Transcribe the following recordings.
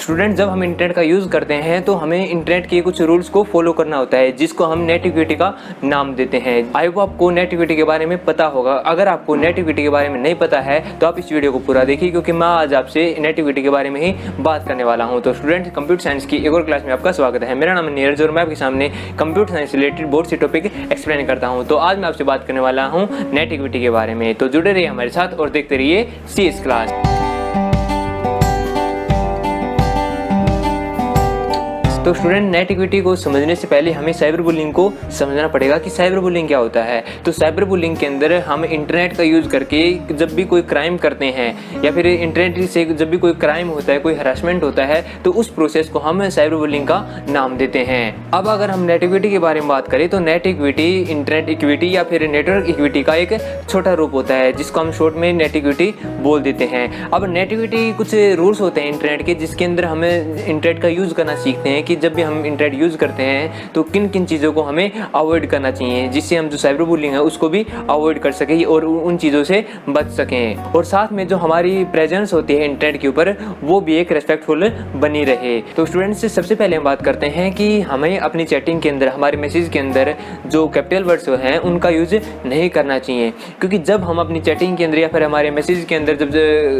Student, जब हम internet का यूज़ करते हैं तो हमें इंटरनेट के कुछ रूल्स को फॉलो करना होता है, जिसको हम नेट इक्विटी का नाम देते हैं। आई होप आपको नेट इक्विटी के बारे में पता होगा। अगर आपको नेट इक्विटी के बारे में नहीं पता है तो आप इस वीडियो को पूरा देखिए, क्योंकि मैं आज आपसे नेट इक्विटी के बारे में ही बात करने वाला हूँ। तो स्टूडेंट, कंप्यूटर साइंस की एक और क्लास में आपका स्वागत है। मेरा नाम है नीरज और मैं आपके सामने कंप्यूटर साइंस रिलेटेड बहुत से टॉपिक एक्सप्लेन करता हूँ। तो आज मैं आपसे बात करने वाला हूँ नेट इक्विटी के बारे में। तो जुड़े रहिए हमारे साथ और देखते रहिए CS क्लास। तो स्टूडेंट, नेट इक्विटी को समझने से पहले हमें साइबर बुलिंग को समझना पड़ेगा कि साइबर बुलिंग क्या होता है। तो साइबर बुलिंग के अंदर हम इंटरनेट का यूज़ करके जब भी कोई क्राइम करते हैं या फिर इंटरनेट से जब भी कोई क्राइम होता है, कोई हरासमेंट होता है, तो उस प्रोसेस को हम साइबर बुलिंग का नाम देते हैं। अब अगर हम नेट इक्विटी के बारे में बात करें तो नेट इक्विटी इंटरनेट इक्विटी या फिर नेटवर्क इक्विटी का एक छोटा रूप होता है, जिसको हम शॉर्ट में नेट इक्विटी बोल देते हैं। अब नेट इक्विटी कुछ रूल्स होते हैं इंटरनेट के, जिसके अंदर हमें इंटरनेट का यूज़ करना सीखते हैं कि जब भी हम इंटरनेट यूज़ करते हैं तो किन किन चीज़ों को हमें अवॉइड करना चाहिए, जिससे हम जो साइबर बुलिंग है उसको भी अवॉइड कर सकें और उन चीज़ों से बच सकें। और साथ में जो हमारी प्रेजेंस होती है इंटरनेट के ऊपर, वो भी एक रेस्पेक्टफुल बनी रहे। तो स्टूडेंट्स, सबसे पहले हम बात करते हैं कि हमें अपनी चैटिंग के अंदर, हमारे मैसेज के अंदर जो कैपिटल वर्ड्स हैं उनका यूज़ नहीं करना चाहिए, क्योंकि जब हम अपनी चैटिंग के अंदर या फिर हमारे मैसेज के अंदर जब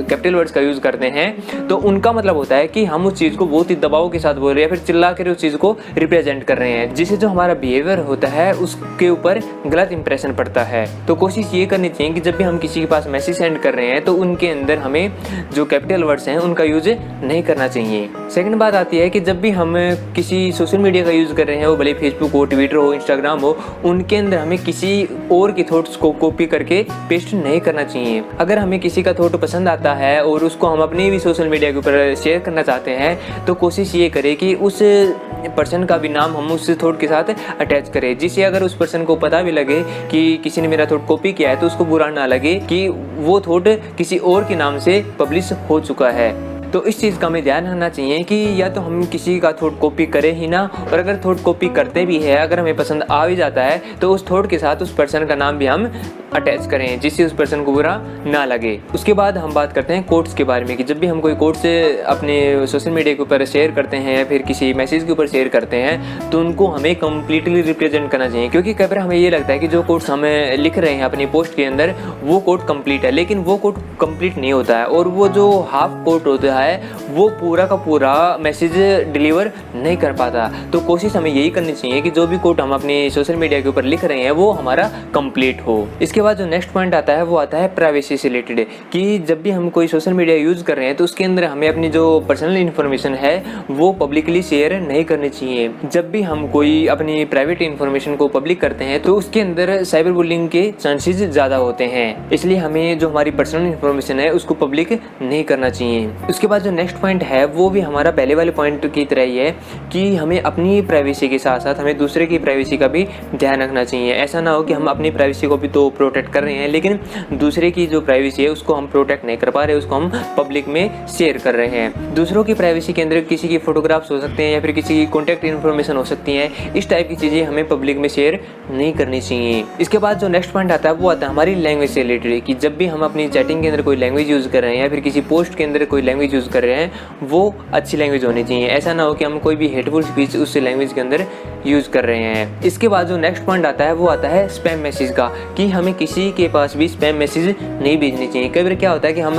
कैपिटल वर्ड्स का यूज़ करते हैं तो उनका मतलब होता है कि हम उस चीज़ को बहुत ही दबाव के साथ बोल रहे हैं या फिर चिल्ला कर उस चीज़ को रिप्रेजेंट कर रहे हैं, जिससे जो हमारा बिहेवियर होता है उसके ऊपर गलत इंप्रेशन पड़ता है। तो कोशिश ये करनी चाहिए कि जब भी हम किसी के पास मैसेज सेंड कर रहे हैं तो उनके अंदर हमें जो कैपिटल वर्ड्स हैं उनका यूज नहीं करना चाहिए। सेकंड बात आती है कि जब भी हम किसी सोशल मीडिया का यूज़ कर रहे हैं, वो भले फेसबुक हो, ट्विटर हो, इंस्टाग्राम हो, उनके अंदर हमें किसी और के थॉट्स को कॉपी करके पेस्ट नहीं करना चाहिए। अगर हमें किसी का थॉट पसंद आता है और उसको हम अपनी भी सोशल मीडिया के ऊपर शेयर करना चाहते हैं तो कोशिश ये करें कि उस पर्सन का भी नाम हम उस थॉट के साथ अटैच करें, जिससे अगर उस पर्सन को पता भी लगे कि किसी ने मेरा थॉट कॉपी किया है तो उसको बुरा ना लगे कि वो थॉट किसी और के नाम से पब्लिश हो चुका है। तो इस चीज़ का हमें ध्यान रखना चाहिए कि या तो हम किसी का थॉट कॉपी करें ही ना, और अगर थॉट कॉपी करते भी है, अगर हमें पसंद आ भी जाता है तो उस थॉट के साथ उस पर्सन का नाम भी हम अटैच करें, जिससे उस पर्सन को बुरा ना लगे। उसके बाद हम बात करते हैं कोट्स के बारे में कि जब भी हम कोई कोट्स अपने सोशल मीडिया के ऊपर शेयर करते हैं या फिर किसी मैसेज के ऊपर शेयर करते हैं तो उनको हमें कम्प्लीटली रिप्रेजेंट करना चाहिए, क्योंकि कई बार हमें ये लगता है कि जो कोट्स हमें लिख रहे हैं अपनी पोस्ट के अंदर वो कोट कंप्लीट है, लेकिन वो कोट कंप्लीट नहीं होता है, और वो जो हाफ कोट होता है वो पूरा का पूरा मैसेज डिलीवर नहीं कर पाता। तो कोशिश हमें यही करनी चाहिए कि जो भी कोट हम अपनी सोशल मीडिया के ऊपर लिख रहे हैं वो हमारा कंप्लीट हो। इसके बाद जो नेक्स्ट पॉइंट आता है वो आता है प्राइवेसी से रिलेटेड, कि जब भी हम कोई सोशल मीडिया यूज़ कर रहे हैं तो उसके अंदर हमें अपनी जो पर्सनल इन्फॉर्मेशन है वो पब्लिकली शेयर नहीं करनी चाहिए। जब भी हम कोई अपनी प्राइवेट इन्फॉर्मेशन को पब्लिक करते हैं तो उसके अंदर साइबर बुलिंग के चांसेस ज़्यादा होते हैं, इसलिए हमें जो हमारी पर्सनल इन्फॉर्मेशन है उसको पब्लिक नहीं करना चाहिए। उसके बाद जो नेक्स्ट पॉइंट है वो भी हमारा पहले वाले पॉइंट की तरह ही है कि हमें अपनी प्राइवेसी के साथ साथ हमें दूसरे की प्राइवेसी का भी ध्यान रखना चाहिए। ऐसा ना हो कि हम अपनी प्राइवेसी को भी तो प्रोटेक्ट कर रहे हैं, लेकिन दूसरे की जो प्राइवेसी है उसको हम प्रोटेक्ट नहीं कर पा रहे, उसको हम पब्लिक में शेयर कर रहे हैं। दूसरों की प्राइवेसी के अंदर किसी की फोटोग्राफ्स हो सकते हैं या फिर किसी की कॉन्टैक्ट इन्फॉर्मेशन हो सकती है, इस टाइप की चीज़ें हमें पब्लिक में शेयर नहीं करनी चाहिए। इसके बाद जो नेक्स्ट पॉइंट आता है वो आता है हमारी लैंग्वेज से रिलेटेड, कि जब भी हम अपनी चैटिंग के अंदर कोई लैंग्वेज यूज़ कर रहे हैं या फिर किसी पोस्ट के अंदर कोई लैंग्वेज यूज़ कर रहे हैं वो अच्छी लैंग्वेज होनी चाहिए। ऐसा ना हो कि हम कोई भी हेटफुल स्पीच उस लैंग्वेज के अंदर यूज़ कर रहे हैं। इसके बाद जो नेक्स्ट पॉइंट आता है वो आता है स्पैम मैसेज का, कि हमें किसी के पास भी स्पैम मैसेज नहीं भेजनी चाहिए। कई बार क्या होता है कि हम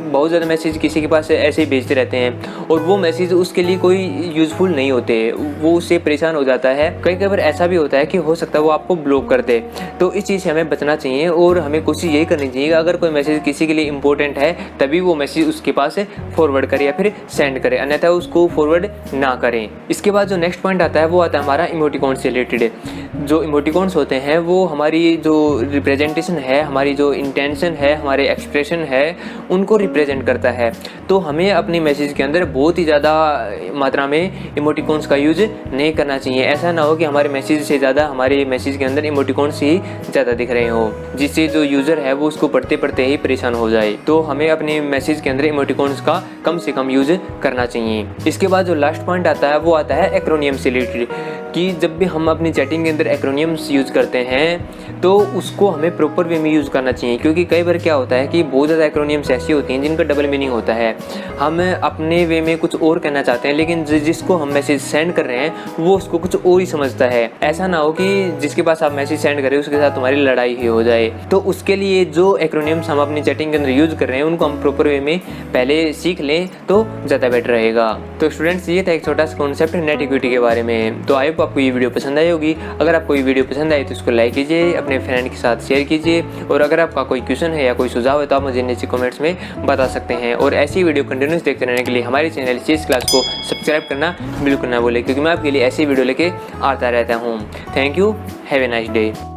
बहुत ज़्यादा मैसेज किसी के पास ऐसे ही भेजते रहते हैं और वो मैसेज उसके लिए कोई यूज़फुल नहीं होते, वो उससे परेशान हो जाता है। कई बार ऐसा भी होता है कि हो सकता है वो आपको ब्लॉक कर दे। तो इस चीज़ से हमें बचना चाहिए और हमें कोशिश यही करनी चाहिए कि अगर कोई मैसेज किसी के लिए इंपॉर्टेंट है तभी वो मैसेज उसके पास फॉरवर्ड करे या फिर सेंड करे, अन्यथा उसको फॉरवर्ड ना करें। इसके बाद जो नेक्स्ट पॉइंट आता है वो आता है हमारा इमोटिकॉन से रिलेटेड। जो इमोटिकॉन्स होते हैं वो हमारी जो रिप्रेजेंटेशन है, हमारी जो इंटेंशन है, हमारे एक्सप्रेशन है, उनको रिप्रेजेंट करता है। तो हमें अपनी मैसेज के अंदर बहुत ही ज़्यादा मात्रा में इमोटिकॉन्स का यूज़ नहीं करना चाहिए। ऐसा ना हो कि हमारे मैसेज से ज़्यादा हमारे मैसेज के अंदर इमोटिकॉन्स ही ज़्यादा दिख रहे हो, जिससे जो यूज़र है वो उसको पढ़ते पढ़ते ही परेशान हो जाए। तो हमें अपने मैसेज के अंदर इमोटिकॉन्स का कम से कम यूज़ करना चाहिए। इसके बाद जो लास्ट पॉइंट आता है वो आता है एक्रोनियम से रिलेटेड, कि जब भी हम अपनी चैटिंग के अंदर एक्रोनियम्स यूज़ करते हैं तो उसको हमें प्रॉपर वे में यूज़ करना चाहिए, क्योंकि कई बार क्या होता है कि बहुत ज़्यादा एक्रोनिम्स ऐसी होती हैं जिनका डबल मीनिंग होता है। हम अपने वे में कुछ और कहना चाहते हैं, लेकिन जिसको हम मैसेज सेंड कर रहे हैं वो उसको कुछ और ही समझता है। ऐसा ना हो कि जिसके पास आप मैसेज सेंड कर रहे हो उसके साथ तुम्हारी लड़ाई ही हो जाए। तो उसके लिए जो एक्रोनिम्स हम अपनी चैटिंग के अंदर यूज़ कर रहे हैं उनको हम प्रॉपर वे में पहले सीख लें तो ज़्यादा बेटर रहेगा। तो स्टूडेंट्स, ये था एक छोटा सा कॉन्सेप्ट नेट इक्विटी के बारे में। तो आई होप आपको ये वीडियो पसंद आई होगी। अगर आपको ये वीडियो पसंद आई तो इसको लाइक कीजिए, अपने फ्रेंड के साथ शेयर कीजिए, और अगर आपका कोई क्वेश्चन है या कोई सुझाव है तो आप मुझे नीचे कमेंट्स में बता सकते हैं। और ऐसी वीडियो कंटिन्यूस देखते रहने के लिए हमारे चैनल CS क्लास को सब्सक्राइब करना बिल्कुल ना भूलें, क्योंकि मैं आपके लिए ऐसी वीडियो लेके आता रहता हूँ। Thank you, have a nice day.